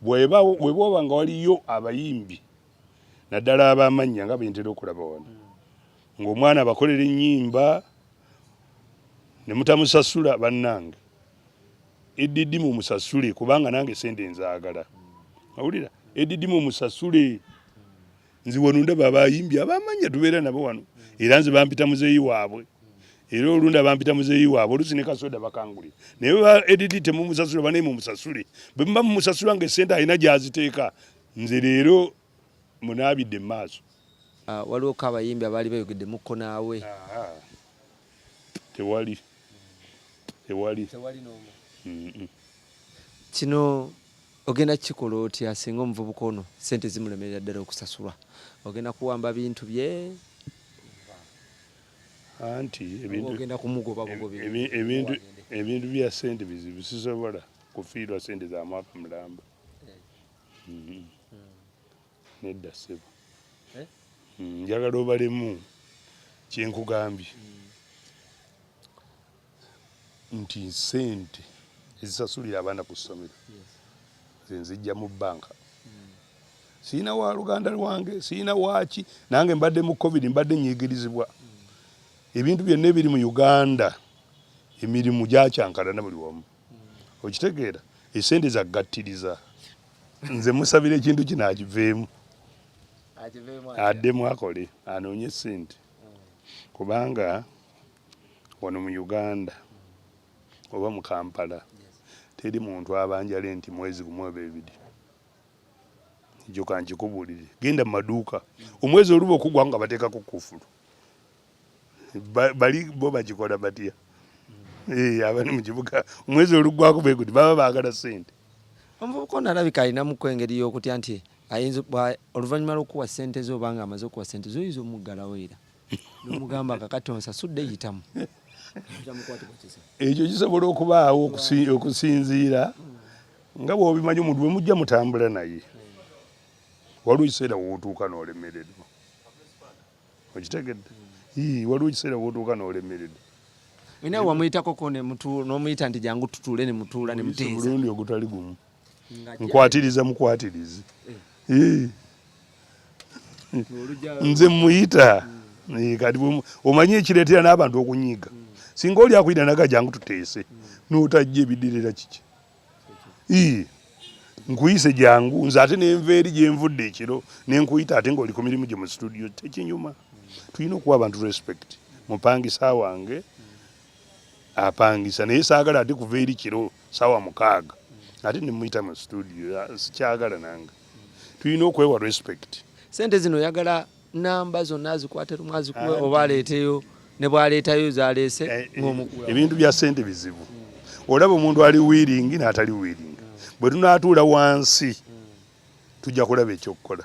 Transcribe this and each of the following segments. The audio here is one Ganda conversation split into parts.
bw'oba nga waliyo abayimbi naddala ab'amannya nga bentera okulaba wano ng'omwana abakolera ennyimba ne mutamusasula bannange eddidi mumusasule kubanga nange sente nzaagala awulira eddidi mumusasule nzi wano ndaba abayimbi ab'amannya tubeera nabo wano era nze bampita muzeeyi waabwe era olunda bampita muzeeyi waabwe oluusi ne kasoda bakangulira naye eddidi temumusasula banaye mumusasule bwe muba mumusasula ng'essente alina gy'aziteeka nze leero munaabidde mu maaso. Waliwo ko abayimbi abaali bayogedde mukko naawe. Tewali n'omu. Kino ogenda kikola otya singa omuvubuka ono sente zimulemerera ddala okusasulwa ogenda kuwamba bintu bye anti ebintu bya sente bizibu sisobola kufiirwa sente za mwaka mulamba nedda ssebo njagala obalemu kyenkugambye nti sente ezisasulira abaana ku ssomero nzijja mu bbanka siina wa luganda lwange siina waaki nange mbadde mu covid mbadde nyigirizibwa ebintu byonna ebiri mu Uganda emirimu gyakyankalana buli wamu okitegeera esente zaggattiriza nze musabira ekintu kino akiveemu addemu akole anoonye sente kubanga wano mu Uganda oba mu Kampala teri muntu abanjala nti mwezi gumu oba ebiri ekyo kankikubuulire genda mu maduuka omwezi oluba okugwa nga bateekako kufulu bali bo bagikola batya abali mu kibuga omwezi oluggwako beekuti baba baagala sente omuvubuka ono alabika alinamu engeri y'okutya nti ayinza oluvannyuma lw'okuwa sente zo obanga amaze okuwa sente zo oyinza omuggalawo era nomugamba kakati onsasudde yitamu ekyo kisobola okubaawo okusinziira nga bw'obimanyi omuntu bwe mujja mutambula naye waliwo ekiseera wootuuka n'olemereddwa okitegedde waliwo ekiseera wootuuka n'olemereddwa naye wamuyitako n'omuyita nti jangu tutuule ne mutuula ne muteeza bulungi ogutali gumu nkwatiriza mukwatirizi nze muyita kati omanyi ekireetera n'abantu okunyiiga singa oli akuyita naga jangu tuteese n'otajja ebidirira kiki nkuyise jangu nze ate nenva eri gyenvudde ekiro nenkuyita ate ng'oli ku mirimu gye mu studio tekinyuma tulina okuwa abantu respect mupangisa wange apangisa naye saagala ate kuva eri kiro sawa 6 ate nemuyita mu studio sikyagala nange tulina okwewa respect. Sente zino oyagala namba zonna azikwate azikuwe oba aleeteyo ne bwaleetayo zaleese ng'omukula ebintu bya sente bizibu olaba omuntu ali wiiringi n'atali wiiringi bwe tunaatuula wansi tujja kulaba ekyokukola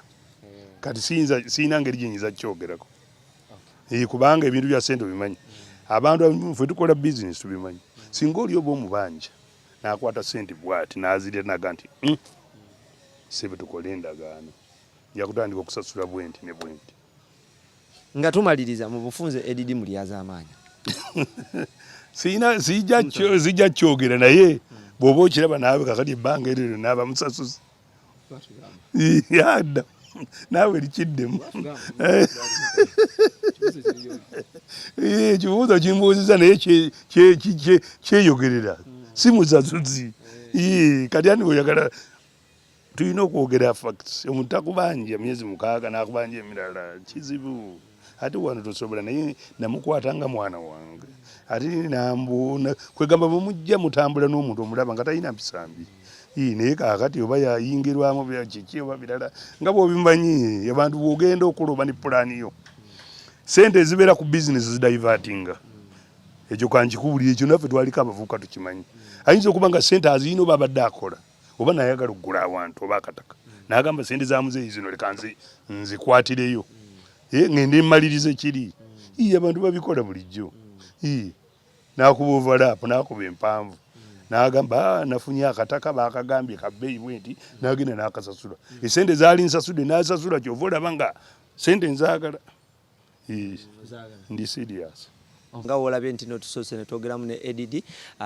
kati siina ngeri gyenyinza kyogerako kubanga ebintu bya sente bimanyi abantu ffe tukola bizinesi tubimanyi singa oli oba omubanja n'akwata sente bw'ati n'azirya naga nti sebe tukole endagaano nja kutandika okusasula bwenti ne bwenti nga tumaliriza mu bufunze edidi mulyaza amaanyi zijja kyogera naye bw'oba okiraba naawe kakati ebbanga eryo naaba musasuzi yadda naawe likiddemu ekibuuzo kimbuuziza naye kyeyogerera si musasuzi kati ani oyagala tulina okwogera facts omuntu takubanja myezi 6 n'akubanja emirala kizibu ate wano tosobola naye namukwata nga mwana wange ate nambuna kwegamba bwemujja mutambula n'omuntu omulaba nga talina mpisambi naye kaakati oba yayingirwamu kiki oba birala nga bw'obimanyi abantu bw'ogenda okola oba ne pulaani yo sente ezibeera ku bizinesi zidivatinga ekyo kankikubuulira ekyo naffe twaliko abavubuka tukimanyi ayinza okuba nga sente aziyina oba abadde akola oba nayagala okugula awantu oba akataka n'agamba sente za muzeeyi zino leka nzikwatireyo ngende mmalirize kiri abantu babikola bulijjo n'akuba overlap n'akuba empanvu n'agamba nafunye akataka baakagambye kabbeeyi bwenti n'agenda n'akasasula esente zaali nsasudde n'asasula kyova olaba nga sente nzaagala ndi serious nga olabye nti no tusoose ne twogeramu ne ADD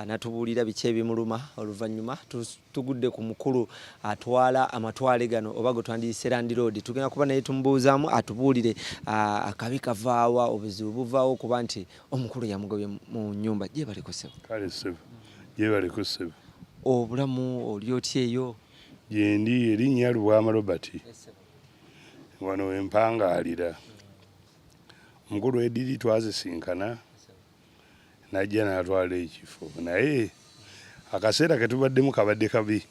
natubuulira biki ebimuluma oluvannyuma tugudde ku mukulu atwala amatwale gano oba gwe twandiyise Land Road tugenda kuba naye tumubuuzaamu atubuulire akabi kavaawa obuzibu buvaawo kuba nti omukulu yamugobye mu nnyumba gye baliko ssebo kale ssebo gye baliko ssebo obulamu oli otya eyo gye ndi erinnya Lubwama Robert wano wempangaalira omukulu ADD twazisinkana najja n'atwala ekifo naye akaseera ke tubaddemu kabadde kabi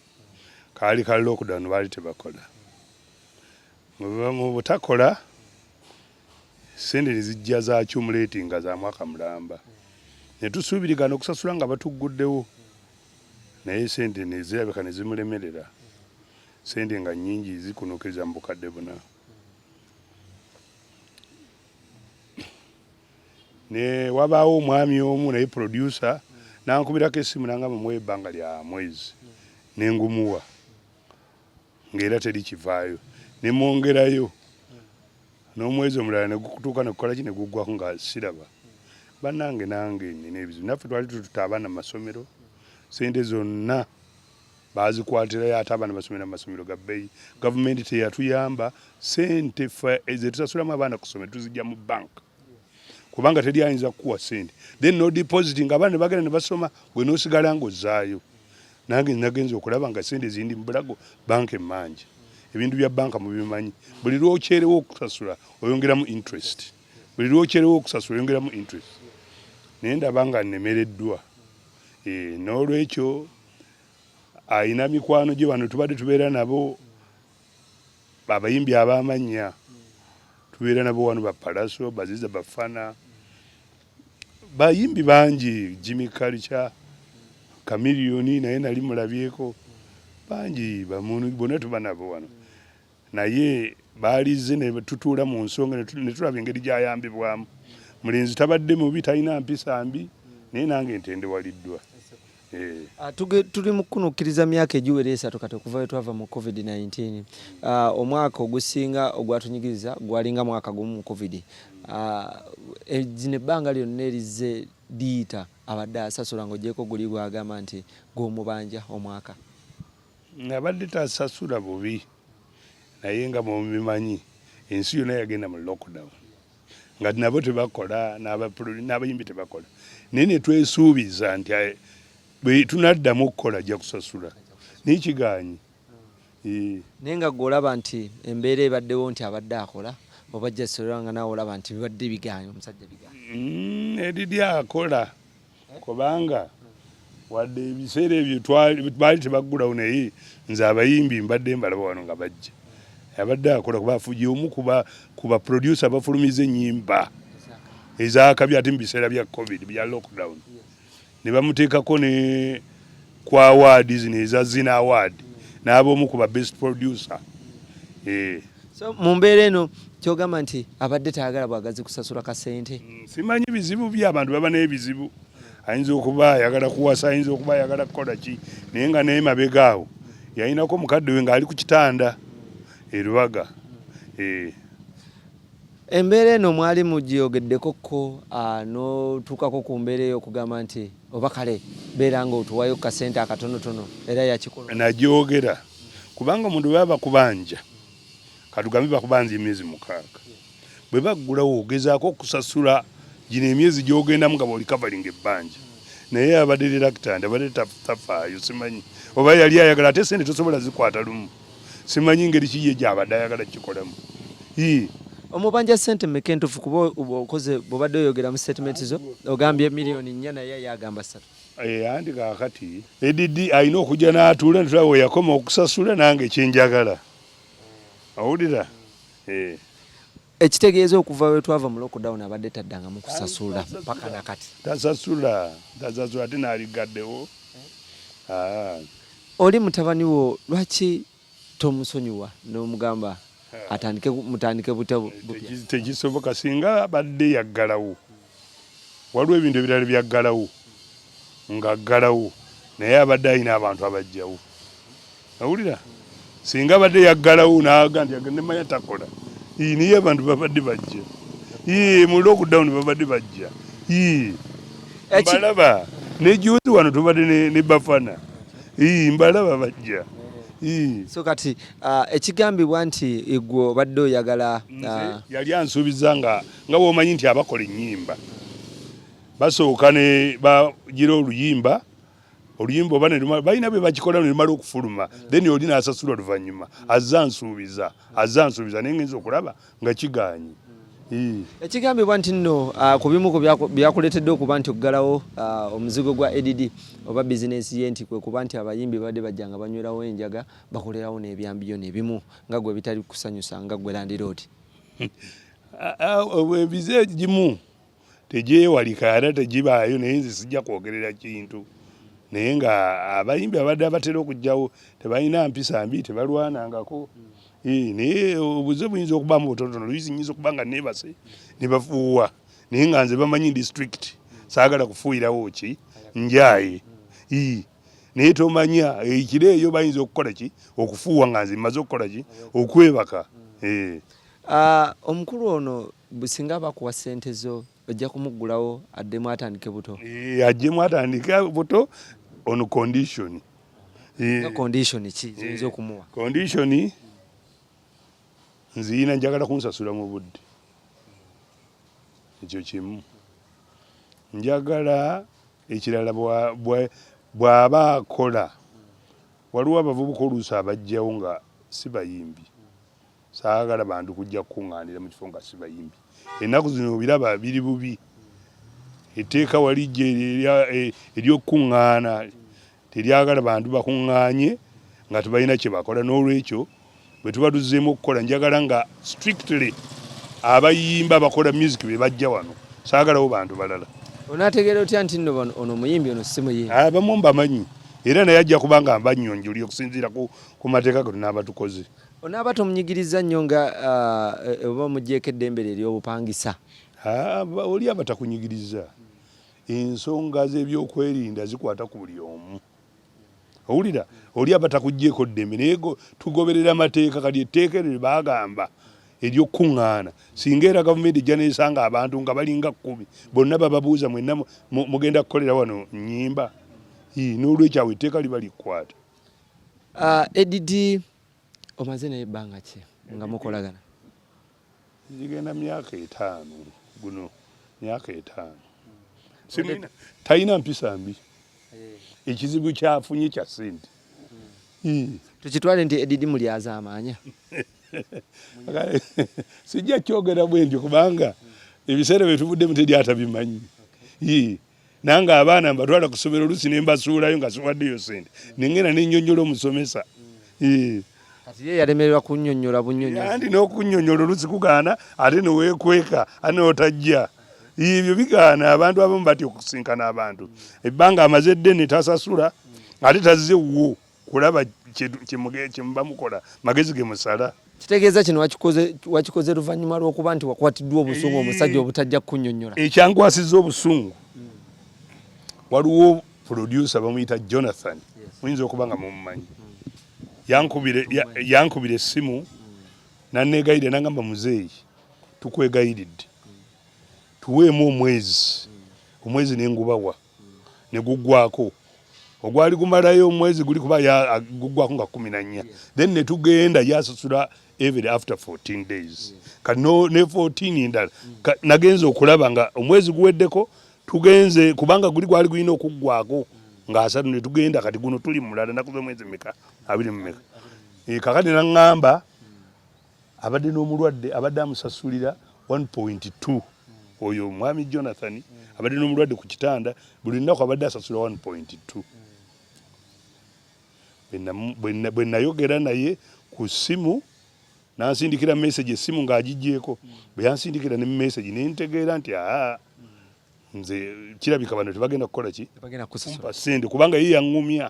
kaali ka lockdown baali tebakola mu butakola sente ne zijja za accumulatinga za mwaka mulamba ne tusuubirigana okusasula nga batugguddewo naye sente ne zirabika ne zimulemerera sente nga nnyingi zikunukiriza mu bukadde buna ne wabaawo omwami omu naye producer nankubirako essimu nanga mumuwa ebbanga lya mwezi nengumuwa ng'era teri kivaayo ne mwongerayo n'omwezi omulala ne gutuuka ne kukola ki ne guggwako nga siraba bannange nange nina ebizibu naffe twali tututa abaana mu masomero sente zonna bazikwatirayo ate abaana basomera mu masomero ga bbeeyi gavumenti teyatuyamba sente ffe ze tusasulamu abaana ku ssomero tuzijja mu banka kubanga teri ayinza kukuwa sente then no deposit nga abaana ne bagenda ne basoma gwe n'osigala ng'ozzaayo nange nagenza okulaba nga sente zindi mu bulago banka emmanja ebintu bya banka mubimanyi buli lwokyerewo okusasula oyongeramu interest buli lwokyerewo okusasula oyongeramu interest naye ndaba nga nnemereddwa n'olwekyo ayina mikwano gye wano tubadde tubeera nabo abayimbi ab'amannya tubeera nabo wano ba Pallaso baziza bafana bayimbi bangi Jimmy Culture Chameleone naye nali mulabyeko bangi bamuntu bonna tuba nabo wano naye baalize ne tutuula mu nsonga ne tulaba engeri gy'ayambibwamu mulenzi tabadde mubi talina mpisa mbi naye nange ntendewaliddwa tuli mu kunukkiriza myaka egiwera 3 kati okuva we twava mu COVID-19 omwaka ogusinga ogwatunyigiriza gwalinga mwaka gumu mu COVID zino ebbanga lyonna erize liyita abadde asasula ng'ogyeko guli gwagamba nti gw'omubanja omwaka abadde tasasula bubi naye nga mubimanyi ensi yonna yagenda mu lockdown nga nabo tebakola n'abayimbi tebakola naye ne twesuubiza nti bwe tunaddamu okukola ajja kusasula n'ekigaanyi naye nga gw'olaba nti embeera ebaddewo nti abadde akola oba jjasolera nga naawe olaba nti bibadde bigaanyi omusajja bigaanyi eridi akola kubanga wadde ebiseera ebyo baali tebaggulawo naye nze abayimbi mbadde mbalaba wano nga bajja abadde akola kuba afuji omu kuba producer bafulumiza ennyimba ezakabi ate mu biseera bya COVID bya lockdown ne bamuteekako ne ku awards neza Zina award n'ab'omu ku ba best producer so mu mbeera eno kyogamba nti abadde tayagala bwagazi kusasula kasente simanyi bizibu by'abantu baba n'ebizibu ayinza okuba ayagala kuwasa ayinza okuba ayagala kukola ki naye nga naye mabega awo yayinako mukadde we ng'ali ku kitanda erubaga embeera eno mwali mugyogeddekoko n'otuukako ku mbeera eyo okugamba nti oba kale beera nga otuwayo ku kasente akatonotono era yakikola nagyogera kubanga omuntu baba bakubanja katugambe bakubanja emyezi 6 bwe baggulawo ogezaako okusasula gino emyezi gy'ogendamu nga bw'oli kavalinga ebbanja naye abadde reluctant abadde tafaayo simanyi oba yali ayagala ate sente tosobola zikwata lumu simanyi ngeri kiye gy'abadde ayagala kikolamu omubanja sente mmeka entuufu kuba okoze bw'obadde oyogera mu statement zo ogambye miliyoni 4 naye yagamba 3 anti kaakati ADD alina okujja n'atuula ne tulaba we yakoma okusasula nange kyenjagala awulira ekitegeeza okuva we twava mu lockdown abadde taddangamu kusasula paka nakati tasasula ate n'aligaddewo oli mutabani wo lwaki tomusonyiwa n'omugamba mutandike tekisoboka singa abadde yaggalawo waliwo ebintu ebirala byaggalawo ng'aggalawo naye abadde alina abantu abajjawo awulira singa abadde yaggalawo n'aga nti agende manya takola niye abantu babadde bajja mu lockdown babadde bajja mbalaba nejuzi wano tubadde ne Bafana mbalaba bajja so kati ekigambibwa nti igwe obadde oyagala yali ansuubiza nga bw'omanyi nti abakola ennyimba basooka ne bagira oluyimba oba ne balina bwe bakikola ne lumala okufuluma then oli n'asasulwa luvannyuma azza ansuubiza naye ngenza okulaba nga kigaanyi. Ekigambibwa nti nno ku bimu ku byakuleetedde okuba nti okuggalawo omuzigo gwa ADD oba bizinensi ye nti kwe kuba nti abayimbi badde bajja nga banywerawo enjaga bakolerawo n'ebyambiyo n'ebimu nga gwe bitali kusanyusa nga gwe landiroodi. Ebize egimu tegyewalika era tegibaayo naye nze sijja kwogerera kintu naye nga abayimbi abadde abatera okujjawo tebalina mpisa mbi tebalwanangako. Naye obuze buyinza okubaamu butonotono luyisi nyinza okuba nga neebase ne bafuuwa naye nga nze bamanyi district saagala kufuuyirawo ki njaye naye tomanya ekiro eyo bayinza okukola ki okufuuwa nga nze mmaze okukola ki okwebaka. Omukulu ono businga bakuwa ssente zo ojja kumuggulawo addemu atandike buto. Ajjemu atandike buto on condition. Condition ki ziyinza okumuwa? Condition nziina njagala kunsasula mu budde, ekyo kimu. Njagala ekirala bw'aba akola waliwo abavubuka oluusi abajjawo nga si bayimbi, saagala bantu kujja kukuŋŋaanira mu kifo nga si bayimbi. Ennaku zino obiraba biri bubi, etteeka walijja ery'okukuŋŋaana teryagala bantu bakuŋŋaanye nga tebalina kye bakola. N'olwekyo bwe tuba tuzzeemu okukola njagala nga strictly abayimba bakola music be bajja wano, saagalawo bantu balala. Onaategeera otya nti nno ono muyimbi ono si muyimbi? Abamu mbamanyi era naye ajja kuba nga mbannyonjolye okusinziira ku mateeka ge tunaaba tukoze. Onaaba tomunyigiriza nnyo nga oba muggyeko eddembe lye ery'obupangisa? Oli aba takunyigiriza. Ensonga z'ebyokwerinda zikwata ku buli omu. Owulira oli aba takuggyeeko ddembe naye tugoberera amateeka. Kati etteeka eryo baagamba ery'okukuŋŋaana singa era gavumenti ejja neesanga abantu nga balinga 10 bonna bababuuza mwenna mugenda kukolera wano nnyimba, n'olwekyo awo etteeka liba likwata. ADD omaze naye ebbanga ki nga mukolagana? Zigenda myaka 5 guno, myaka 5. Talina mpisa mbi. Ekizibu kyafunye kya ssente. Tukitwale nti ADD mulyaza amaanya? Sijja kyogera bwe ntyo kubanga ebiseera bye tuvuddemu teri atabimanyi. Nange abaana mbatwala ku ssomero oluusi ne mbasuulayo nga siwaddeyo ssente nengenda nennyonnyola omusomesa. Kati ye yalemererwa kunnyonnyola bunnyonnyozi. Anti n'okunnyonnyola oluusi kugaana ate neweekweka ate n'otajja. Ebyo bigaana abantu abamu batya okusinkana abantu. Ebbanga amaze ddene tasasula ate tazze wo kulaba kye muba mukola magezi ge musala. Kitegeeza kino wakikoze luvannyuma lw'okuba nti wakwatiddwa obusungu omusajja obutajja kunnyonnyola. Ekyankwasizza obusungu waliwo producer bamuyita Jonathan, muyinza okuba nga mumumanyi. Yankubira essimu nanneegayirira nagamba muzeeyi tukwegayiridde tuweemu omwezi nengubawa ne guggwako. Ogwali gumalayo omwezi guli kuba guggwako nga 14. Then ne tugenda yasasula every after 14 days. Kati ne 14 ndala nagenza okulaba nga omwezi guweddeko tugenze kubanga gwali gulina okuggwako nga 3 ne tugenda kati guno tuli mulala nakuze omwezi mmeka 20 kakati naŋŋamba abadde n'omulwadde abadde amusasulira 1.2 oyo mwami Jonathan abadde n'omulwadde ku kitanda buli nnaku abadde asasula 1.2. Bwe nayogera naye ku ssimu nansindikira message essimu ng'agiggyeko, bwe yansindikira ne message ne ntegeera nti nze kirabika bano tebagenda kukola ki kumpa ssente kubanga ye yaŋŋumya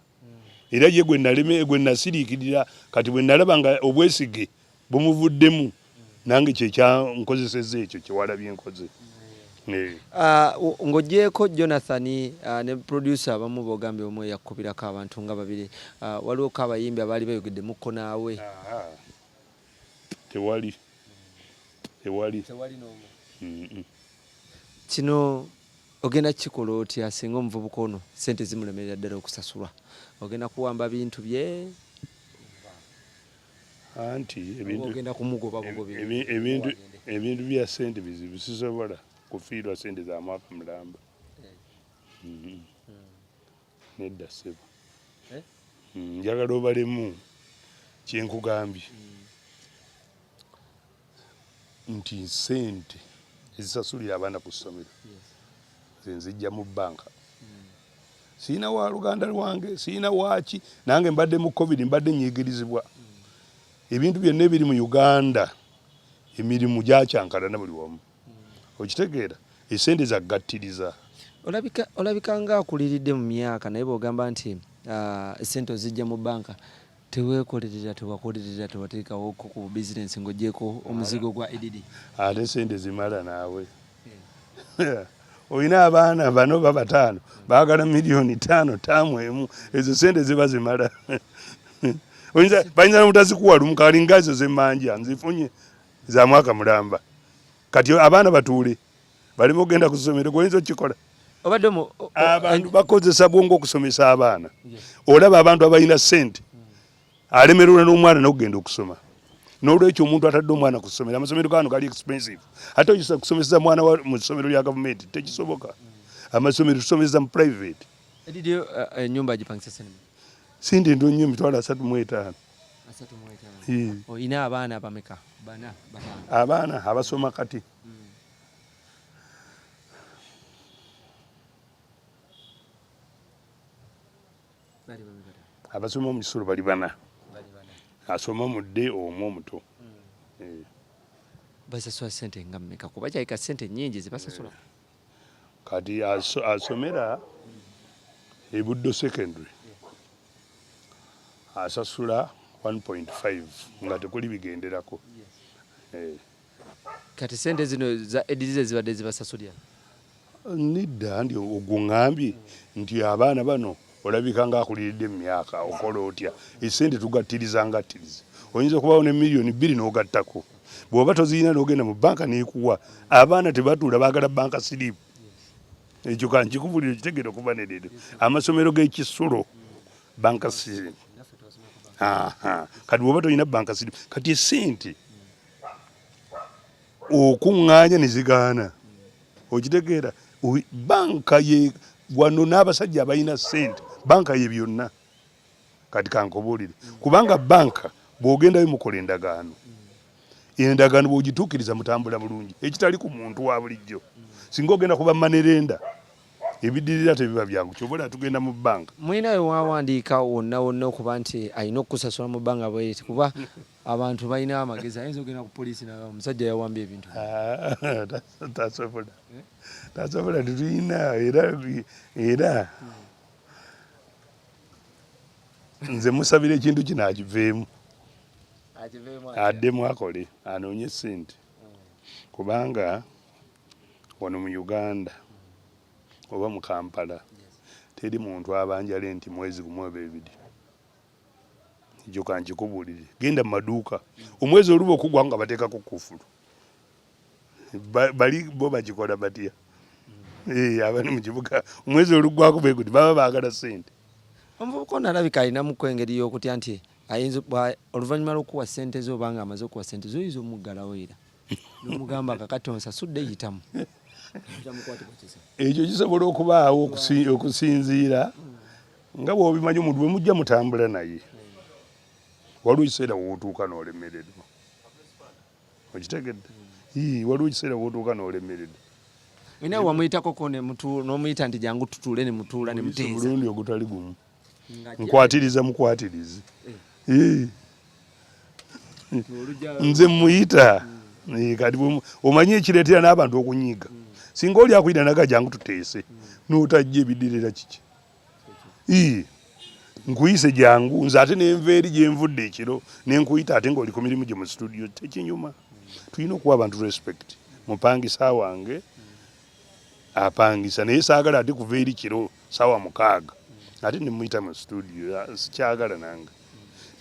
era ye gwe nasiriikirira. Kati bwe nalaba nga obwesige bumuvuddemu nange kyekyankozesezza ekyo kyewalabye nkoze. Ng'oggyeko Jonathan ne producer abamu b'ogambye omu yakubirako abantu nga 2 waliwo ko abayimbi abaali bayogeddemukko naawe? Tewali n'omu. Kino ogenda kikola otya singa omuvubuka ono sente zimulemerera ddala okusasulwa ogenda kuwamba bintu bye anti ogenda kumugoba ebintu bya sente bizibu sisobola kufiirwa sente za mwaka mulamba nedda ssebo njagala obalemu kyenkugambye nti sente ezisasulira abaana ku ssomero nzijja mu bbanka siina wa luganda lwange siina waaki nange mbadde mu covid mbadde nyigirizibwa ebintu byonna ebiri mu Uganda emirimu gyakyankalana buli wamu okitegeera esente zagattiriza olabika nga akuliridde mu myaka naye bw'ogamba nti esente ozijja mu bbanka teweekolerera tewakolerera tewateekawo ku bizinensi ng'oggyeko omuzigo gwa EDD ate sente zimala naawe olina abaana bano babataano baagala miliyoni 5 taamu emu ezo sente ziba zimala bayinza nomutazikuwa lumu kalinga ezo zemmanja nzifunye za mwaka mulamba kati abaana batuule balimo ogenda ku ssomero goyinza okukikola abantu bakozesa bwongo okusomesa abaana olaba abantu abalina ssente alemererwa n'omwana n'okugenda okusoma n'olwekyo omuntu atadde omwana ku ssomero amasomero gano gali expensive ate okisa kusomesa mwana mu ssomero lya gavumenti tekisoboka amasomero tusomesa mu private ennyumba agipangisa sente ndo nnyo emitwalo 35 olina abaana bameka abaana abasoma kati abasoma mu kisolo bali bana asoma mudde omwo omuto basasula sente nga mmeka kuba kyayika sente nnyingi zibasasula kati asomera ebuddo secondary asasula 1.5 nga tekuli bigenderako kati sente zino za edize zibadde zibasasulya nidda ndi oguŋŋambye nti abaana bano olabika nga akuliridde mu myaka okola otya esente tugattiriza ngattiriza oyinza okubawo ne miliyoni 2 n'ogattako bw'oba toziyina n'ogenda mu banka n'ekuwa abaana tebatuula baagala banka siripu ekyo kankikubulira kitegere okuba nereero amasomero g'ekisulo banka siripu kati bw'oba toyina banka siripu kati esente okuŋŋaanya ne zigaana okitegeera banka ye wano n'abasajja abalina ssente banka ye byonna kati kankubuulire kubanga banka bw'ogendayo mukola endagaano endagaano bw'ogituukiriza mutambula bulungi ekitali ku muntu wa bulijjo singa ogenda kuba manerenda ebiddirira tebiba byangu kyobola tugenda mu banka mulinayo wawandiika wonna okuba nti alina okusasula mu bbanga bweti kuba abantu balina amagezi ayinza ogenda ku poliisi omusajja yawambye ebintu tasobola tetulina era nze musabira ekintu kino akiveemu addemu akole anoonye sente kubanga wano mu Uganda oba mu Kampala teri muntu abanjala nti mwezi gumu oba ebiri ekyo kankikubuulire genda mu maduuka omwezi oluba okugwa nga bateekako kufulu bali bo bagikola batya abali mu kibuga omwezi oluggwako beekuti baba baagala sente omuvubuka ono alabika alinamu kwengeri y'okutya nti ayinza oluvannyuma lw'okuwa ssente zo obanga amaze okuwa ssente zo oyinza omuggalawo era n'omugamba kakati onsasudde yitamu ekyo kisobola okubaawo okusinziira nga bw'obimanyi omuntu bwe mujja mutambula naye waliwo ekiseera wootuuka n'olemererwa okitegedde waliwo ekiseera wootuuka n'olemererwa naye wamuyitako n'omuyita nti jangu tutuule ne mutuula ne muteeza mulundi ogutali gumu nkwatiriza mukwatirizi nze muyita kati omanyi ekireetera n'abantu okunyiiga singa oli akuyita naga jangu tuteese n'otajja ebiddirira kiki nkuyise jangu nze ate nenva eri gyenvudde ekiro nenkuyita ate ng'oli ku mirimu gye mu studio tekinyuma tulina okuwa abantu respect mupangisa wange apangisa naye saagala ate kuva eri kiro sawa 6 ate nemuyita mu studio sikyagala nange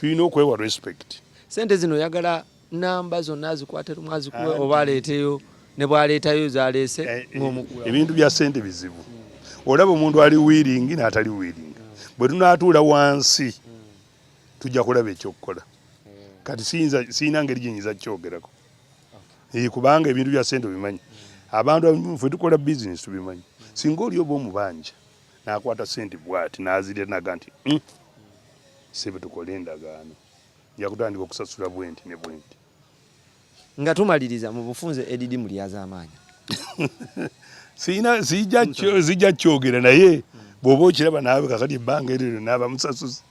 tulina okwewa respect sente zino oyagala namba zonna azikwate lumu azikuwe oba aleeteyo ne bwaleetayo zaleese ng'omukula ebintu bya ssente bizibu olaba omuntu ali wiiringi n'atali wiiringi bwe tunaatuula wansi tujja kulaba ekyokukola kati siina ngeri gyenyinza kukyogerako kubanga ebintu bya ssente bimanyi abantu ffe tukola bizinesi tubimanyi singa oli oba omubanja n'akwata ssente bw'ati n'aziranaga nti sebe tukole endagaano nja kutandika okusasula bwenti ne bwenti nga tumaliriza mu bufunze edidi mulyaza amaanyi zijja kyogera naye bw'oba okiraba naawe kakati ebbanga eryo naaba musasuzi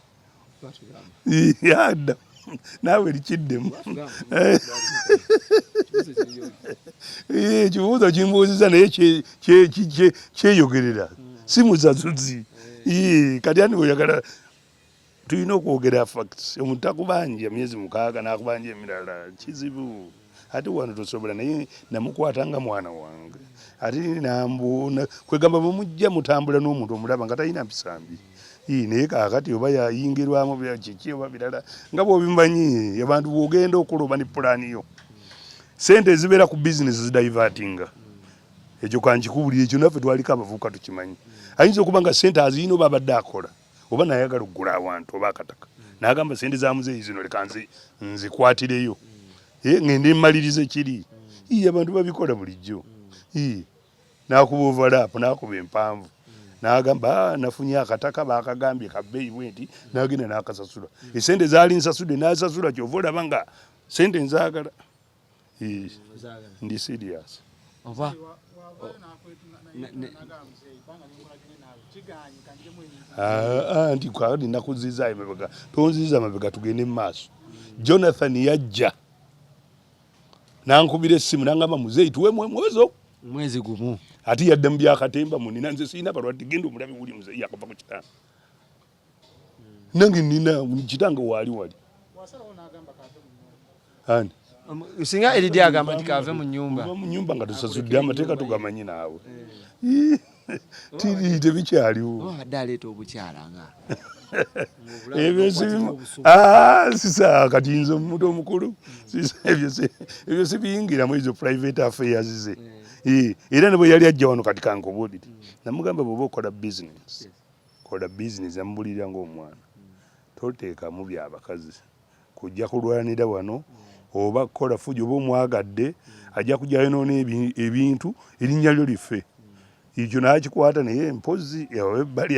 yadda naawe likiddemu ekibuuzo kimbuuziza naye kyeyogerera si musasuzi kati ani oyagala tulina okwogera facts omuntu takubanja myezi 6 n'akubanja emirala kizibu ate wano tosobola naye namukwatanga mwana wange ate nambuna kwegamba mumujja mutambula n'omuntu omulaba nga talina mpisambi naye kaakati oba yayingirwamu kiki oba birala nga bw'obimanyi abantu bw'ogenda okola oba ne pulaani yo sente ezibeera ku bizinesi zidivatinga ekyo kankikubulira ekyo naffe twaliko abavubuka tukimanyi ayinza okuba nga sente aziyina oba abadde akola oba nayagala okugula awantu oba akataka n'agamba sente za muzeeyi zino leka nzikwatireyo ngende mmalirize kiri abantu babikola bulijjo n'akuba overlap n'akuba empanvu n'agamba nafunye akataka bakagambye kabbeeyi bwenti n'agenda n'akasasula esente zaali nsasudde n'asasula kyova olaba nga sente nzaagala ndi serious oba nti kadi nakuzizaayo mabega tonziza mabega tugende mu maaso Jonathan yajja nankubira essimu nangamba muzeeyi tuwe mwezi gumu ati yadda mu byakatemba munina nze siina balwadde genda omulabi wuli muzeeyi yakava ku kitanda nange nina kitanga wali ani singa eridi agamba nti kave mu nyumba nga tusasudde amateeka tugamanyi naawe tiri tebikyaliwo adde aleeta obukyala nga sisa kati nze omuntu omukulu ebyo sibiyingiramu ezo private affairs ze era ne bwe yali ajja wano kati kankubuulire namugamba bw'oba okola business kola business amubulirira ng'omwana toteekamu byabakazi kujja kulwanira wano oba kukola fujo oba omwagadde ajja kujjayo noona ebintu erinnya lyo life ekyo n'akikwata naye mpozi ebbali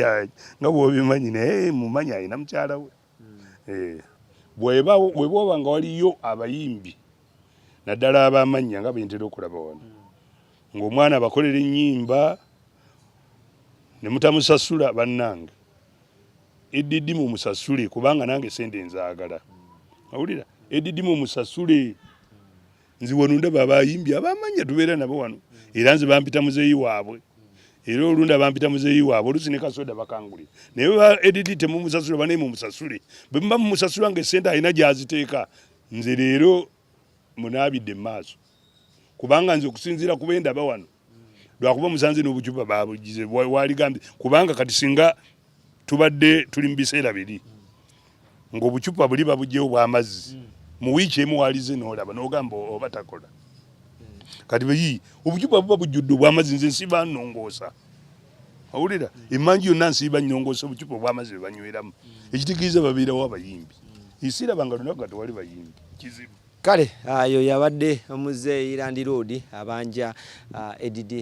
nga bw'obimanyi naye mumanyi alina mukyala we bw'eba oba nga waliyo abayimbi naddala ab'amannya nga bentera okulaba wano ng'omwana abakolera ennyimba ne mutamusasula bannange eddiddi mumusasule kubanga nange sente nzaagala awulira eddiddi mumusasule nzi wano ndaba abayimbi ab'amannya tubeera nabo wano era nze bampita muzeeyi waabwe era olundi abampita muzeeyi waabwe olusi ne kasoda bakangulira naye eddiddi temumusasula banaye mumusasule bwe muba mumusasula nga esente alina gy'aziteeka nze leero munaabidde mu maaso kubanga nze okusinziira kuba endaba wano lwakuba musanze n'obucupa babugize waligambye kubanga kati singa tubadde tuli mu biseera biri ng'obucupa buli babugyewo bw'amazzi mu wiiki emu walize n'olaba n'ogamba oba takola kati beyi obucupa buba bujjudde obw'amazzi nze nsiba nnongoosa awulira emmanju yonna nsiba nnongoosa obucupa obw'amazzi bwe banyweramu ekitegeeza babeerawo abayimbi isirabanga lunaku nga tewali bayimbi kizibu kale ayo yabadde omuzeeyi Land Road abanja edidi